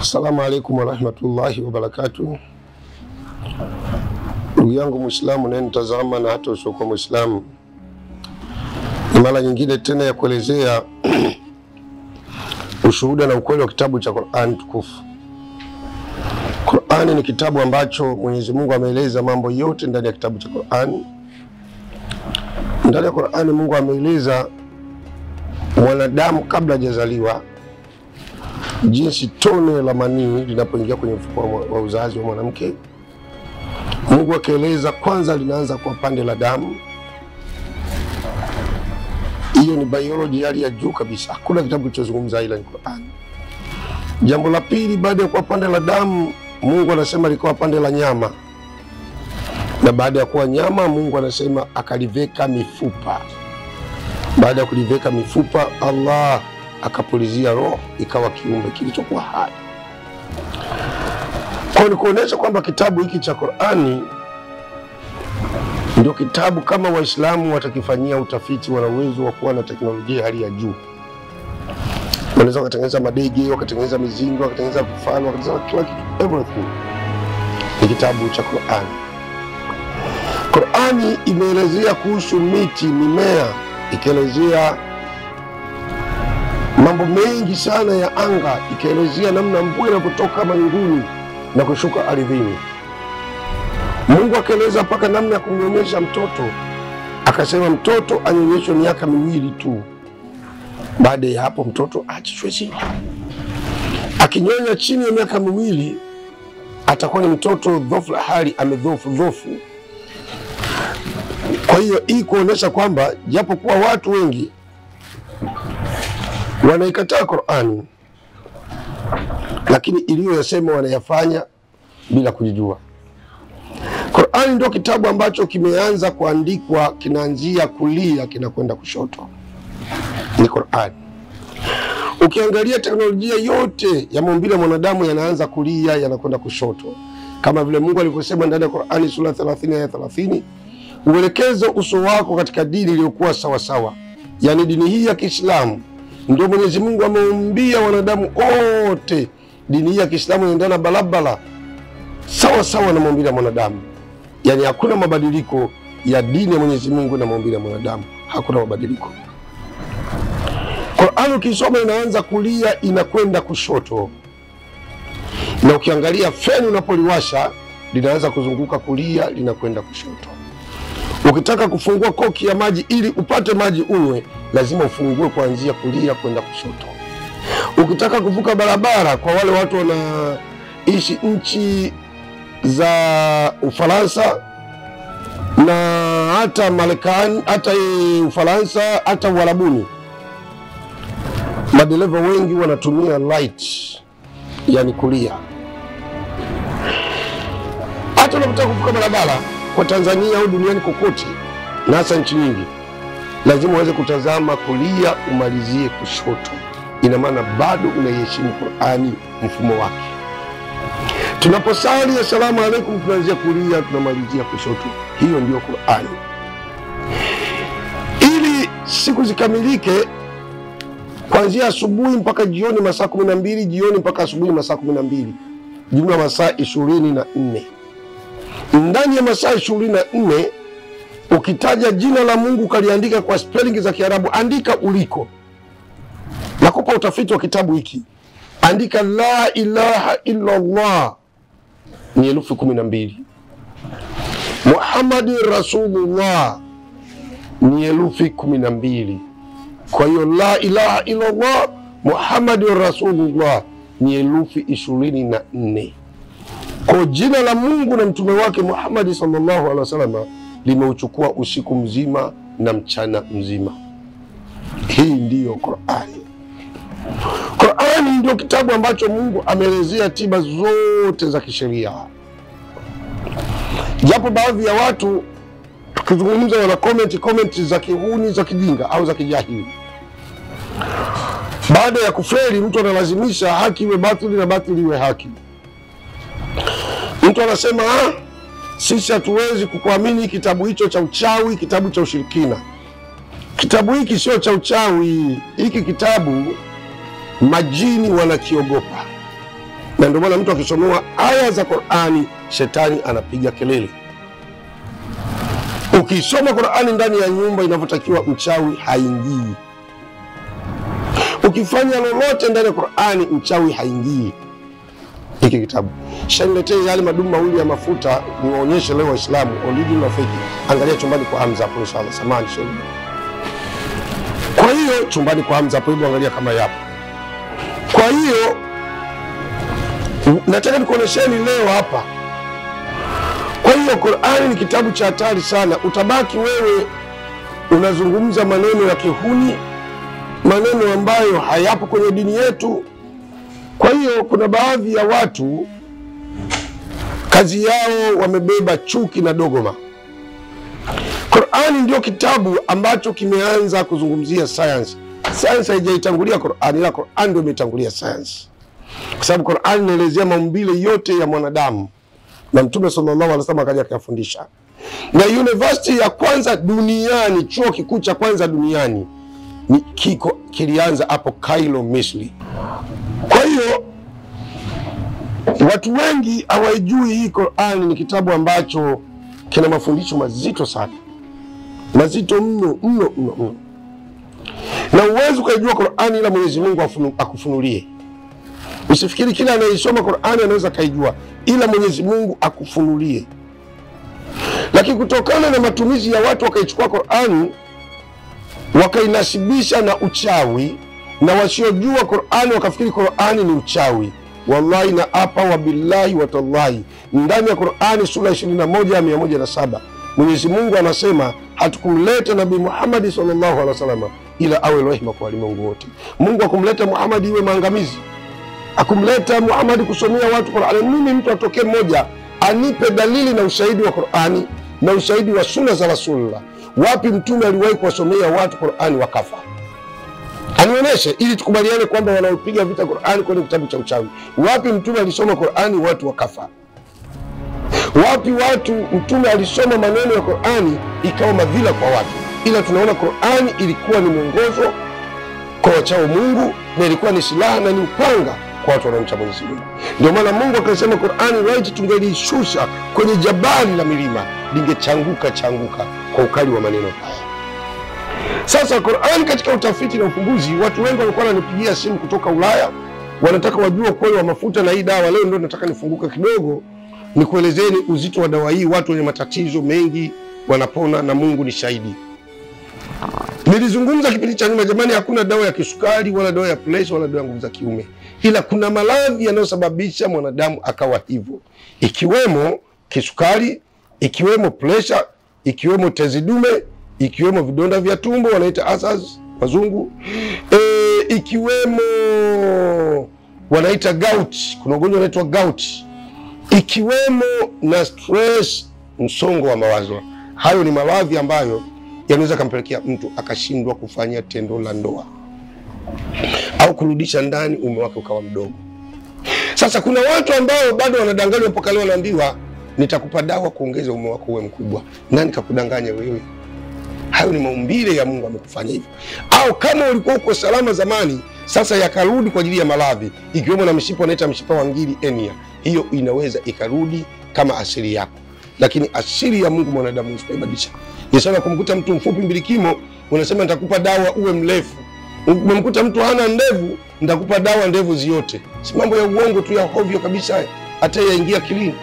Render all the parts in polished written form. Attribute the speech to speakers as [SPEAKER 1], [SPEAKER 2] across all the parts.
[SPEAKER 1] Assalamu alaikum warahmatullahi wabarakatuh. Ndugu yangu Muislamu na nitazama na hata usiokuwa Muislamu, ni mara nyingine tena ya kuelezea ushuhuda na ukweli wa kitabu cha Qur'an tukufu. Qur'an ni kitabu ambacho Mwenyezi Mungu ameeleza mambo yote ndani ya kitabu cha Qur'an. Ndani ya Qur'an Mungu ameeleza mwanadamu kabla hajazaliwa, jinsi tone la manii linapoingia kwenye mfuko wa uzazi wa mwanamke. Mungu akaeleza kwanza linaanza kwa pande la damu. Hiyo ni biology hali ya juu kabisa. Hakuna kitabu kilichozungumza ila ni Qur'an. Jambo la pili, baada ya kuwa pande la damu, Mungu anasema likuwa pande la nyama. Na baada ya kuwa nyama, Mungu anasema akaliveka mifupa. Baada ya kuliveka mifupa, Allah akapulizia roho, ikawa kiumbe kilichokuwa hai. Kwa ni kuonesha kwamba kitabu hiki cha Qur'ani ndio kitabu kama Waislamu watakifanyia utafiti, wana uwezo wa kuwa na teknolojia hali ya juu. Wanaweza kutengeneza madege, wakatengeneza mizingo, wakatengeneza vifaa, wakatengeneza kila kitu, everything. Ni kitabu cha Qur'ani. Qur'ani imeelezea kuhusu miti, mimea, ikaelezea mambo mengi sana ya anga, ikaelezea namna mvua inapotoka mawinguni na kushuka ardhini. Mungu akaeleza mpaka namna ya kumnyonyesha mtoto, akasema mtoto anyonyeshwe miaka 2 tu. Baada ya hapo mtoto aachishwe chini. Akinyonya chini ya miaka 2 atakuwa ni mtoto dhofu hali, amedhofu. Kwa hiyo hii kuonesha kwamba japo kuwa watu wengi wanaikataa Qur'ani, lakini iliyoyasema wanayafanya bila kujijua. Qur'ani ndio kitabu ambacho kimeanza kuandikwa, kinaanzia kulia kinakwenda kushoto. Ni Qur'ani. Ukiangalia teknolojia yote ya maumbile ya mwanadamu yanaanza kulia yanakwenda kushoto. Kama vile Mungu alivyosema ndani ya Qur'ani sura 30 aya 30, uelekeze uso wako katika dini iliyokuwa sawa sawa. Yaani dini hii ya Kiislamu ndio Mwenyezi Mungu ameumbia wanadamu wote. Dini hii ya Kiislamu inaendana balabala sawa sawa na maumbile ya mwanadamu. Yaani hakuna mabadiliko ya dini ya Mwenyezi Mungu na maumbile ya mwanadamu. Hakuna mabadiliko. Qur'an ukisoma inaanza kulia inakwenda kushoto. Na ukiangalia feni unapoliwasha linaanza kuzunguka kulia linakwenda kushoto. Ukitaka kufungua koki ya maji ili upate maji unywe, lazima ufungue kuanzia kulia kwenda kushoto. Ukitaka kuvuka barabara, kwa wale watu wanaishi nchi za Ufaransa na hata Marekani, hata Ufaransa, hata Uarabuni, madereva wengi wanatumia light, yani kulia. Hata unapotaka kuvuka barabara kwa Tanzania au duniani kokote, na hasa nchi nyingi, lazima uweze kutazama kulia umalizie kushoto. Ina maana bado unaiheshimu Qur'ani mfumo wake. Tunaposali assalamu alaikum tunaanzia kulia tunamalizia kushoto. Hiyo ndio Qur'ani. Ili siku zikamilike, kuanzia asubuhi mpaka jioni masaa 12, jioni mpaka asubuhi masaa 12, jumla masaa 24. Ndani ya masaa 24 ukitaja jina la Mungu kaliandika kwa spelling za Kiarabu, andika uliko. Nakupa utafiti wa kitabu hiki. Andika la ilaha illa Allah ni 12. Muhammadur Rasulullah ni 12. Kwa hiyo la ilaha illa Allah Muhammadur Rasulullah ni 24. Kwa jina la Mungu na mtume wake Muhammad sallallahu alaihi wasallam limeuchukua usiku mzima na mchana mzima. Hii ndiyo Qur'ani. Qur'ani ndio kitabu ambacho Mungu ameelezea tiba zote za kisheria. Japo baadhi ya watu tukizungumza wana comment za kihuni, za kijinga au za kijahili. Baada ya kufeli mtu analazimisha haki iwe batili na batili iwe haki. Mtu anasema sisi hatuwezi kukuamini kitabu hicho cha uchawi, kitabu cha ushirikina. Kitabu hiki sio cha uchawi. Hiki kitabu majini wanakiogopa. Na ndio maana mtu akisomewa aya za Qur'ani shetani anapiga kelele. Ukisoma Qur'ani ndani ya nyumba inavyotakiwa, mchawi haingii. Ukifanya lolote ndani ya Qur'ani, mchawi haingii. Hiki kitabu shaniletee yale madumu mawili ya mafuta niwaonyeshe leo Waislamu, original na fake. Angalia chumbani kwa Hamza hapo inshallah. Samani shehe. Kwa hiyo chumbani kwa Hamza hapo, hebu angalia kama yapo. Kwa hiyo nataka nikuonesheni leo hapa. Kwa hiyo Qur'ani ni kitabu cha hatari sana. Utabaki wewe unazungumza maneno ya kihuni, maneno ambayo hayapo kwenye dini yetu. Kwa hiyo kuna baadhi ya watu kazi yao wamebeba chuki na dogoma. Qur'ani ndio kitabu ambacho kimeanza kuzungumzia science. Science haijaitangulia Qur'ani, ila Qur'ani ndio imetangulia science. Kwa sababu Qur'ani inaelezea maumbile yote ya mwanadamu, na Mtume sallallahu alaihi wasallam akaja akafundisha. Na university ya kwanza duniani, chuo kikuu cha kwanza duniani kilianza hapo Cairo, Misri. Kwa hiyo watu wengi hawajui hii Qur'ani ni kitabu ambacho kina mafundisho mazito sana. Mazito mno mno mno. Na uwezo kujua Qur'ani ila Mwenyezi Mungu akufunulie. Usifikiri kila anayesoma Qur'ani anaweza kaijua, ila Mwenyezi Mungu akufunulie. Lakini kutokana na matumizi ya watu wakaichukua Qur'ani wakainasibisha na uchawi, na wasiojua Qur'ani wakafikiri Qur'ani ni uchawi. Wallahi na apa wa billahi wa tallahi, ndani ya Qur'ani sura 21:107 Mwenyezi Mungu anasema hatukumleta Nabii Muhammad sallallahu alaihi wasallam ila awe rehema kwa walimwengu wote. Mungu akumleta Muhammad iwe maangamizi, akumleta Muhammad kusomea watu Qur'ani. Mimi mtu atoke mmoja anipe dalili na ushahidi wa Qur'ani na ushahidi wa sunna za Rasulullah, wapi mtume aliwahi kuwasomea watu Qur'ani wakafa? Anionyeshe ili tukubaliane kwamba wanaopiga vita Qur'ani kwenye kitabu cha uchawi. Wapi mtume alisoma Qur'ani watu wakafa? Wapi watu mtume alisoma maneno ya Qur'ani ikawa madhila kwa watu? Ila tunaona Qur'ani ilikuwa ni mwongozo kwa wachao Mungu, na ilikuwa ni silaha na ni upanga kwa watu wanaomcha Mwenyezi Mungu. Ndio maana Mungu akasema Qur'ani right tungelishusha kwenye jabali la milima lingechanguka kwa ukali wa maneno haya. Sasa Qur'ani katika utafiti na ufumbuzi, watu wengi walikuwa wananipigia simu kutoka Ulaya, wanataka wajue kweli wa mafuta na hii dawa. Leo ndio nataka nifunguke kidogo nikuelezeni uzito wa dawa hii. Watu wenye matatizo mengi wanapona na Mungu ni shahidi. Nilizungumza kipindi cha nyuma, jamani, hakuna dawa ya kisukari wala dawa ya pressure wala dawa ya nguvu za kiume, ila kuna maradhi yanayosababisha mwanadamu akawa hivyo, ikiwemo kisukari, ikiwemo pressure, ikiwemo tezi dume, ikiwemo vidonda vya tumbo wanaita ulcers wazungu, ikiwemo wanaita gout, kuna ugonjwa unaitwa gout, ikiwemo na stress, msongo wa mawazo. Hayo ni maradhi ambayo yanaweza kumpelekea mtu akashindwa kufanya tendo la ndoa au kurudisha ndani ume wake ukawa mdogo. Sasa kuna watu ambao bado wanadanganywa mpaka leo, wanaambiwa nitakupa dawa kuongeza ume wako uwe mkubwa. Nani kakudanganya wewe? Hayo ni maumbile ya Mungu amekufanya hivyo. Au kama ulikuwa uko salama zamani, sasa yakarudi kwa ajili ya maradhi, ikiwemo na mshipa unaita mshipa wa ngiri hernia, hiyo inaweza ikarudi kama asili yako. Lakini asili ya Mungu mwanadamu usibadilisha. Ni sawa kumkuta mtu mfupi mbilikimo, unasema nitakupa dawa uwe mrefu. Umemkuta mtu hana ndevu, nitakupa dawa ndevu ziote. Si mambo ya uongo tu ya hovyo kabisa, hata yaingia kilini.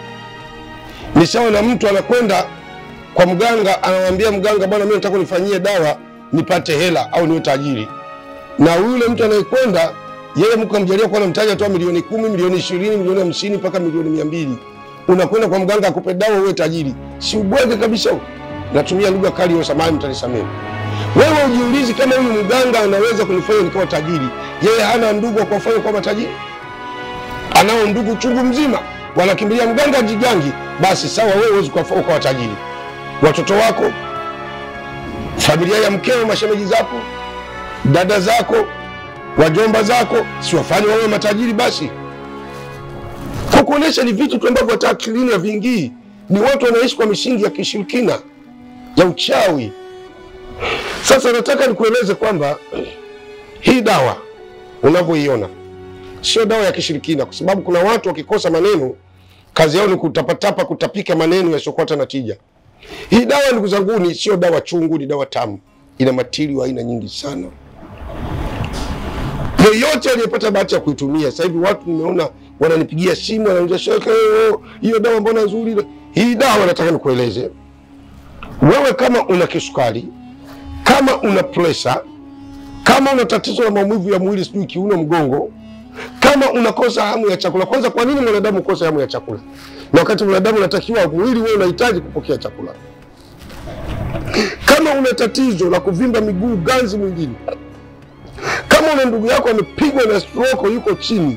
[SPEAKER 1] Ni sawa na mtu anakwenda kwa mganga, anamwambia mganga, bwana mimi nataka unifanyie dawa nipate hela au niwe tajiri. Na yule mtu anayekwenda, yeye Mungu amjalia kwa mtaji toa milioni 10, milioni 20, milioni 50 mpaka milioni 200. Unakwenda kwa mganga akupe dawa uwe tajiri. Si ubwege kabisa huo. Natumia lugha kali ya samani, mtanisamehe. Wewe ujiulize, kama huyu mganga anaweza kunifanya nikawa tajiri, yeye hana ndugu wa kufanya kwa matajiri? Anao ndugu chungu mzima, wanakimbilia mganga jigangi. Basi sawa, wewe huwezi kufanya kwa tajiri. Watoto wako, familia ya mkeo, mashemeji zako, dada zako, wajomba zako, si wafanye wawe matajiri basi? Kukuonesha ni vitu tu ambavyo hata akilini na vingii. Ni watu wanaishi kwa misingi ya kishirikina, ya uchawi. Sasa nataka nikueleze kwamba hii dawa unavyoiona sio dawa ya kishirikina, kwa sababu kuna watu wakikosa maneno kazi yao ni kutapatapa, kutapika maneno yasiyokuwa na tija. Hii dawa ndugu zangu ni sio dawa chungu, ni dawa tamu. Ina matili wa aina nyingi sana. Yeyote aliyepata bahati ya kuitumia, sasa hivi watu nimeona wananipigia simu wananiambia shaka hiyo dawa mbona nzuri. Hii dawa nataka nikueleze. Wewe kama una kisukari, kama una pressure, kama una tatizo la maumivu ya mwili sijui kiuno, mgongo, kama unakosa hamu ya chakula. Kwanza, kwa nini mwanadamu ukosa hamu ya chakula? Na wakati mwanadamu unatakiwa mwili wewe unahitaji kupokea chakula. Kama una tatizo la kuvimba miguu, ganzi mwilini, kama una ndugu yako amepigwa na stroke yuko chini,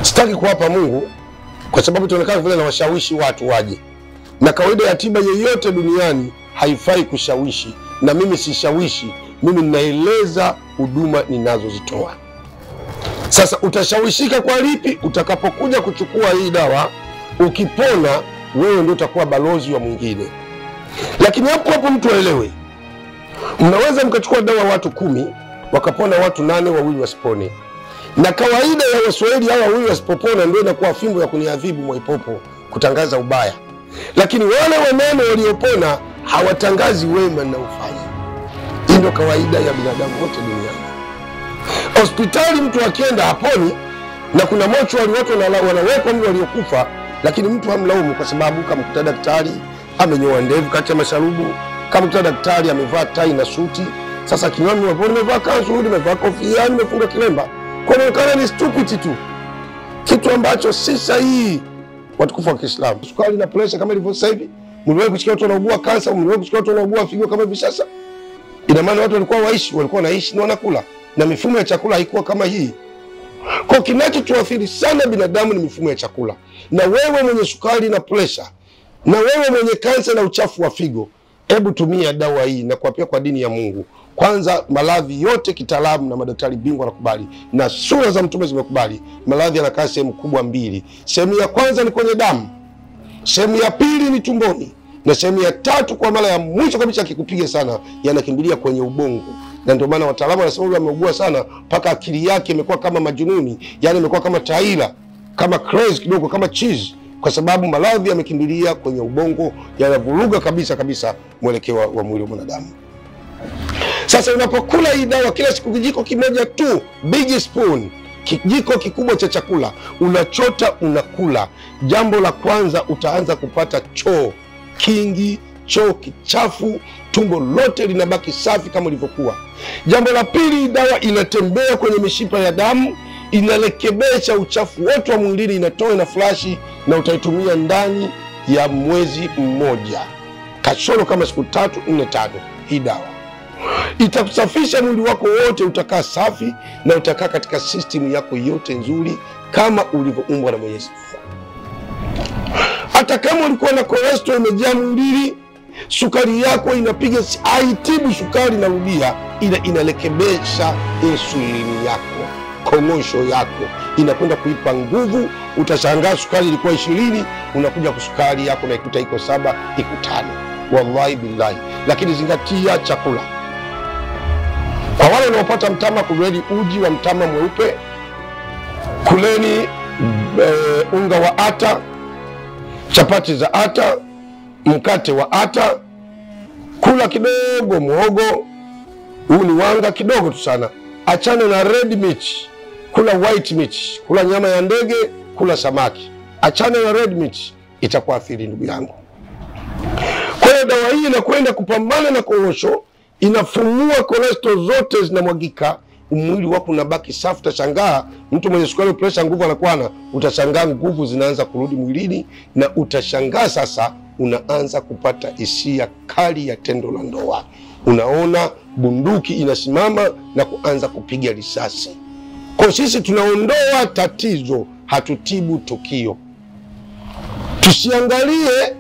[SPEAKER 1] sitaki kuwapa Mungu kwa sababu tunaonekana vile na washawishi watu waje. Na kawaida ya tiba yoyote duniani haifai kushawishi, na mimi sishawishi, mimi ninaeleza huduma ninazozitoa. Sasa utashawishika kwa lipi? Utakapokuja kuchukua hii dawa, ukipona wewe ndio utakuwa balozi wa mwingine. Lakini hapo mtu aelewe, mnaweza mkachukua dawa watu 10 wakapona watu 8, wawili wasipone. Na kawaida ya Waswahili hawa wawili wasipopona ndio inakuwa fimbo ya kuniadhibu Mwaipopo, kutangaza ubaya. Lakini wale wanene waliopona hawatangazi wema na ufanya. Hii ndio kawaida ya binadamu wote duniani. Hospitali mtu akienda haponi, na kuna mochwari watu wanawekwa mtu waliokufa, lakini mtu hamlaumu kwa sababu kamkuta daktari amenyoa ndevu kati ya masharubu, kamkuta daktari amevaa tai na suti. Sasa kinywani nimevaa kanzu, nimevaa kofia, nimefunga kilemba, kuonekana ni stupid tu, kitu ambacho si sahihi. Watukufu wa Kiislamu, sukari na pressure kama ilivyo sasa hivi, mliwahi kusikia watu wanaugua kansa, mliwahi kusikia watu wanaugua figo kama hivi sasa? Ina maana watu walikuwa wanaishi na wanakula, na mifumo ya chakula haikuwa kama hii. Kwa kinachotuathiri sana binadamu ni mifumo ya chakula. Na wewe mwenye sukari na pressure, na wewe mwenye kansa na uchafu wa figo, hebu tumia dawa hii na kuapia kwa dini ya Mungu. Kwanza, maradhi yote kitaalamu na madaktari bingwa wanakubali, na sura za Mtume zimekubali, maradhi yanakaa sehemu kubwa 2. Sehemu ya kwanza ni kwenye damu, sehemu ya pili ni tumboni, na sehemu ya tatu kwa mara ya mwisho kabisa akikupiga sana yanakimbilia kwenye ubongo. Na ndio maana wataalamu wanasema huyu ameugua sana mpaka akili yake imekuwa kama majununi, yani imekuwa kama taila, kama crazy kidogo, kama cheese, kwa sababu maradhi yamekimbilia kwenye ubongo, yanavuruga kabisa mwelekeo wa mwili wa mwanadamu. Sasa unapokula hii dawa kila siku kijiko kimoja tu, big spoon, kijiko kikubwa cha chakula, unachota unakula. Jambo la kwanza, utaanza kupata choo kingi, choo kichafu, tumbo lote linabaki safi kama ilivyokuwa. Jambo la pili, dawa inatembea kwenye mishipa ya damu, inarekebisha uchafu wote wa mwilini, inatoa na flashi, na utaitumia ndani ya mwezi mmoja, kasoro kama siku 3, 4, 5. Hii dawa itakusafisha mwili wako wote, utakaa safi na utakaa katika system yako yote nzuri kama ulivyoumbwa na Mwenyezi Mungu. Hata kama ulikuwa na cholesterol imejaa mwilini, sukari yako inapiga, haitibu sukari, narudia, inarekebisha insulini yako, komosho yako, inakwenda kuipa nguvu. Utashangaa sukari ilikuwa 20, unakuja kusukari yako na ikuta iko 7, iko 5. Wallahi billahi. Lakini zingatia chakula. Kwa wale wanaopata mtama, kuleni uji wa mtama mweupe, kuleni unga wa ata, chapati za ata, mkate wa ata, kula kidogo muhogo, huu ni wanga kidogo tu sana. Achana na red meat, kula white meat, kula nyama ya ndege, kula samaki. Achana na red meat, itakuathiri ndugu yangu. Kwa hiyo dawa hii inakwenda kupambana na korosho, inafumua cholesterol zote zinamwagika, mwili wako unabaki safi. Utashangaa mtu mwenye sukari, pressure, nguvu anakuwa, utashangaa nguvu zinaanza kurudi mwilini, na utashangaa sasa unaanza kupata hisia kali ya tendo la ndoa. Unaona bunduki inasimama na kuanza kupiga risasi. Kwa sisi tunaondoa tatizo, hatutibu tukio. Tusiangalie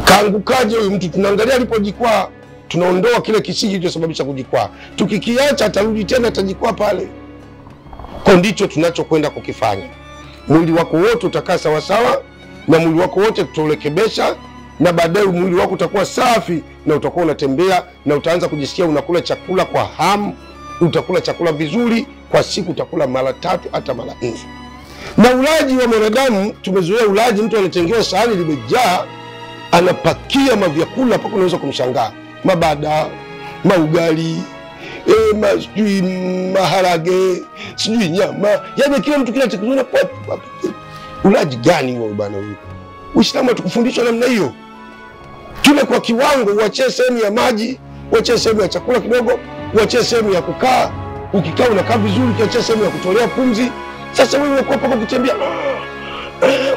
[SPEAKER 1] kaangukaje huyu mtu, tunaangalia alipojikwaa, tunaondoa kile kisiki kilichosababisha kujikwaa. Tukikiacha atarudi tena, atajikwaa pale. Kwa ndicho tunachokwenda kukifanya. Mwili wako wote utakaa sawa sawa, na mwili wako wote tutarekebisha, na baadaye mwili wako utakuwa safi, na utakuwa unatembea, na utaanza kujisikia unakula chakula kwa hamu, utakula chakula vizuri kwa siku utakula mara 3 hata mara 4. Na ulaji wa mwanadamu tumezoea ulaji, mtu anatengewa sahani limejaa, anapakia mavyakula mpaka unaweza kumshangaa. Mabada, maugali, sijui maharage, sijui nyama. Yaani kila mtu kila chakula kwa ulaji gani huo bwana huyo? Uislamu hatukufundishwa namna hiyo. Tule kwa kiwango, uache sehemu ya maji, uache sehemu ya chakula kidogo, uache sehemu ya kukaa. Ukikaa unakaa vizuri, ukiacha sehemu ya kutolea pumzi. Sasa wewe uko hapa kutembea,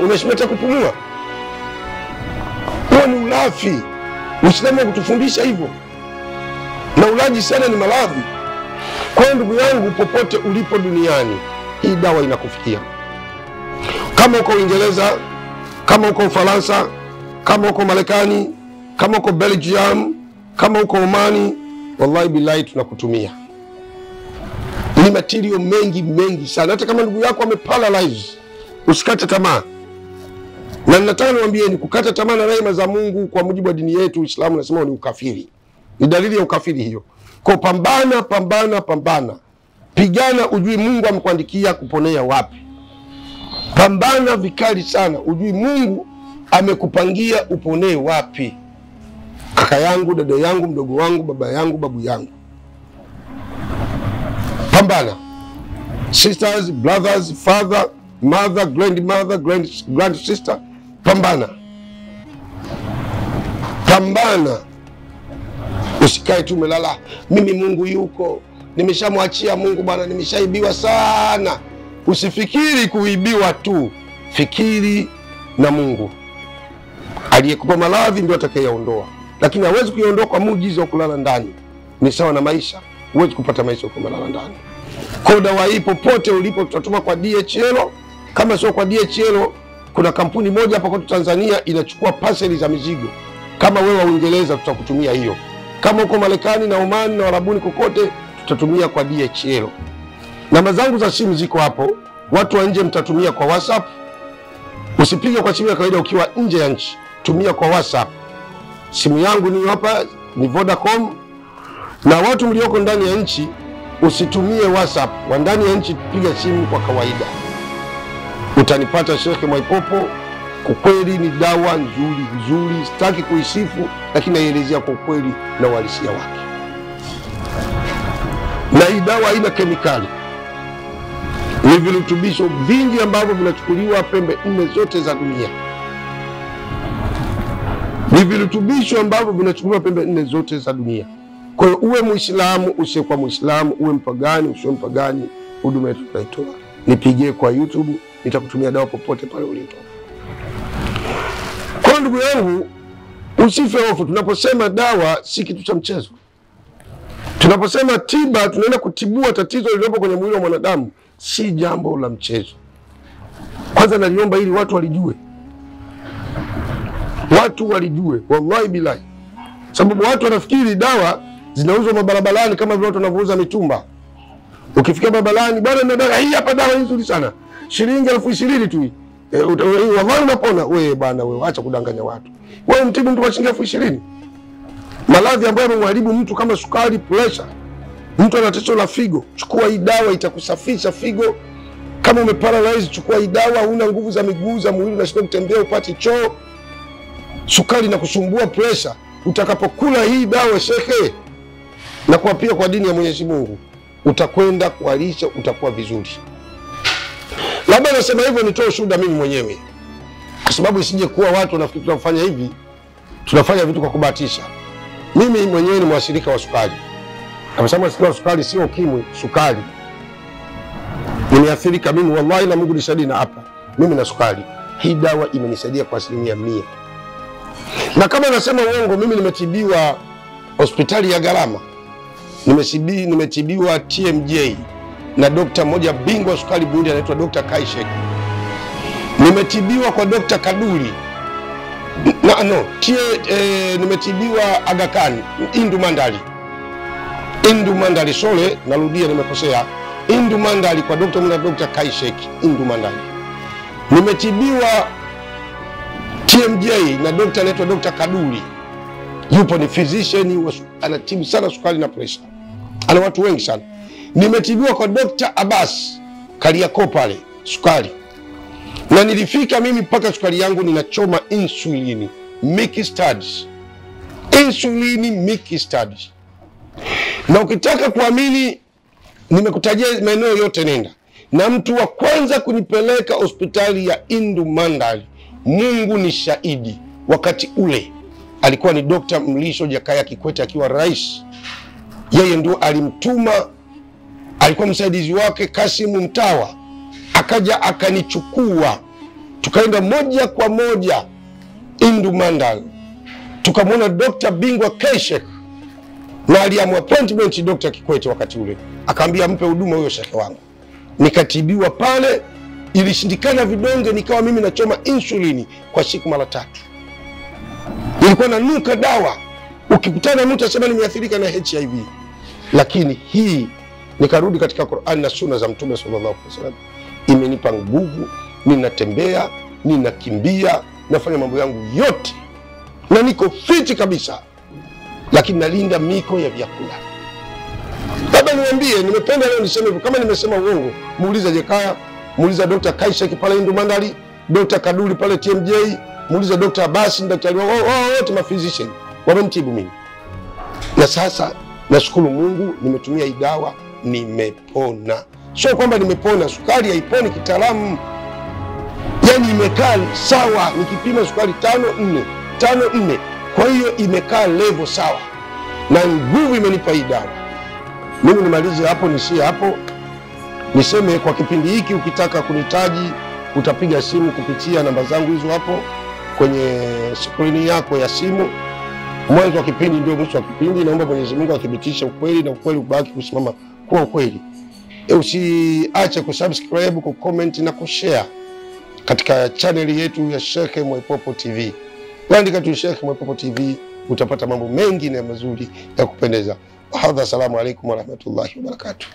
[SPEAKER 1] unashimeta kupumua. Huo ni ulafi. Uislamu unatufundisha hivyo. Na ulaji sana ni maradhi. Kwa hiyo ndugu yangu, popote ulipo duniani, hii dawa inakufikia. Kama uko Uingereza, kama uko Ufaransa, kama uko Marekani, kama uko Belgium, kama uko Omani, wallahi billahi tunakutumia. Ni material mengi sana. Hata kama ndugu yako ameparalyze, usikate tamaa. Na nataka niwaambie, ni kukata tamaa na rehema za Mungu kwa mujibu wa dini yetu Uislamu nasema ni ukafiri. Ni dalili ya ukafiri hiyo. Kwa pambana. Pigana ujui Mungu amekuandikia kuponea wapi. Pambana vikali sana ujui Mungu amekupangia uponee wapi. Kaka yangu, dada yangu, mdogo wangu, baba yangu, babu yangu. Pambana. Sisters, brothers, father, mother, grandmother, grand sister, pambana. Usikae tu umelala, mimi Mungu yuko, nimeshamwachia Mungu bwana, nimeshaibiwa sana. Usifikiri kuibiwa tu, fikiri na Mungu. Aliyekupa maradhi ndio atakayeondoa, lakini hawezi kuiondoa kwa muujiza wa kulala ndani. Ni sawa na maisha, huwezi kupata maisha kwa kulala ndani. Kwa dawa hii popote ulipo tutatuma kwa DHL. Kama sio kwa DHL, kuna kampuni moja hapa kwetu Tanzania inachukua parcel za mizigo. Kama wewe wa Uingereza tutakutumia hiyo. Kama uko Marekani na Oman na Arabuni kokote tutatumia kwa DHL. Namba zangu za simu ziko hapo. Watu wa nje mtatumia kwa WhatsApp. Usipige kwa simu ya kawaida ukiwa nje ya nchi. Tumia kwa WhatsApp. Simu yangu ni hapa, ni Vodacom. Na watu mlioko ndani ya nchi usitumie WhatsApp. Wa ndani ya nchi piga simu kwa kawaida. Utanipata Sheikh Mwaipopo. Kwa kweli ni dawa nzuri, sitaki kuisifu, lakini naielezea kwa kweli na uhalisia wake. Na hii dawa haina kemikali. Ni virutubisho vingi ambavyo vinachukuliwa pembe 4 zote za dunia. Kwa hiyo uwe Muislamu, usiyekuwa Muislamu, uwe mpagani, usiwe mpagani, huduma yetu tunaitoa. Nipigie kwa YouTube, nitakutumia dawa popote pale ulipo. Kwa ndugu yangu, usife hofu. Tunaposema dawa si kitu cha mchezo. Tunaposema tiba, tunaenda kutibua tatizo lililopo kwenye mwili wa mwanadamu, si jambo la mchezo. Kwanza naliomba ili watu walijue. Wallahi billahi. Sababu watu wanafikiri dawa zinauzwa mabarabarani kama vile watu wanavyouza mitumba. Ukifikia barabarani, bwana na dawa hii hapa, dawa hii nzuri sana. Shilingi 20,000 tu. Wallahi unapona. Wewe bwana wewe, acha kudanganya watu. Wewe mtibu mtu kwa shilingi 20,000. Maradhi ambayo yanamharibu mtu kama sukari, pressure. Mtu ana tatizo la figo, chukua hii dawa itakusafisha figo. Kama umeparalyze, chukua hii dawa, huna nguvu za miguu za mwili, unashindwa kutembea, upate choo. Sukari na kusumbua, pressure. Utakapokula hii dawa shekhe, na kwa pia kwa dini ya Mwenyezi Mungu, utakwenda kualisha, utakuwa vizuri. Labda nasema hivyo nitoe shuhuda mimi mwenyewe. Kwa sababu isije kuwa watu wanafikiri tunafanya hivi, tunafanya vitu kwa kubahatisha. Mimi mwenyewe ni mwathirika wa sukari. Kama sema sukari sio ukimwi, sukari. Nimeathirika mimi, wallahi na Mungu ni shahidi na hapa. Mimi na sukari. Hii dawa imenisaidia kwa 100%. Na kama nasema uongo, mimi nimetibiwa hospitali ya gharama. Nimetibiwa TMJ na dokta mmoja bingwa wa sukari Burundi anaitwa Dr. Kaishek. Nimetibiwa kwa Dr. Kaduri. Nimetibiwa Aga Khan, Indu Mandali, sole, narudia nimekosea. Indu Mandali kwa Dr. Kaishek, Indu Mandali. Nimetibiwa TMJ na dokta anaitwa Dr. Kaduri. Yupo ni physician, anatibu sana sukari na pressure. Ana watu wengi sana. Nimetibiwa kwa Dr. Abbas Kariakoo pale, sukari. Na nilifika mimi mpaka sukari yangu ninachoma insulini, Mickey Studies. Insulini Mickey Studies. Na ukitaka kuamini, nimekutajia maeneo yote nenda. Na mtu wa kwanza kunipeleka hospitali ya Indu Mandali, Mungu ni shahidi, wakati ule alikuwa ni Dr. Mlisho Jakaya Kikwete akiwa rais. Yeye ndio alimtuma, alikuwa msaidizi wake Kasimu Mtawa, akaja akanichukua, tukaenda moja kwa moja Indu Mandali, tukamwona Dr. Bingwa Keshek, na aliamua appointment Dr. Kikwete wakati ule, akaambia mpe huduma huyo shekhe wangu. Nikatibiwa pale, ilishindikana vidonge, nikawa mimi nachoma insulini kwa siku mara 3. Nilikuwa nanuka dawa, ukikutana mtu asema nimeathirika na HIV. Lakini hii nikarudi katika Qur'an na Sunna za Mtume sallallahu alaihi wasallam, imenipa nguvu, ninatembea, ninakimbia, nafanya mambo yangu yote na niko fiti kabisa, lakini nalinda miko ya vyakula. Baba niambie, nimependa leo niseme hivyo. Kama nimesema uongo, muuliza Jakaya, muuliza Dr. Kaishek pale Indu Mandali, Dr. Kaduli pale TMJ, muuliza Dr. Abbas, daktari wao wote maphysician wamenitibu mimi. Na sasa nashukuru Mungu, nimetumia hii dawa, nimepona. Sio kwamba nimepona, sukari haiponi kitaalamu. Yani imekaa sawa, nikipima sukari 5.4. Kwa hiyo imekaa level sawa. Na nguvu imenipa hii dawa. Mimi nimalize hapo, nishie hapo. Niseme kwa kipindi hiki ukitaka kunitaji, utapiga simu kupitia namba zangu hizo hapo kwenye skrini yako ya simu. Mwanzo wa kipindi ndio mwisho wa kipindi. Naomba Mwenyezi Mungu athibitishe ukweli na ukweli ubaki kusimama kuwa ukweli. Usiache kusubscribe, kucomment na kushare katika channel yetu ya Sheikh Mwaipopo TV. Andika tu Sheikh Mwaipopo TV, utapata mambo mengi na mazuri ya kupendeza. Hadha, assalamu alaikum warahmatullahi wabarakatuh.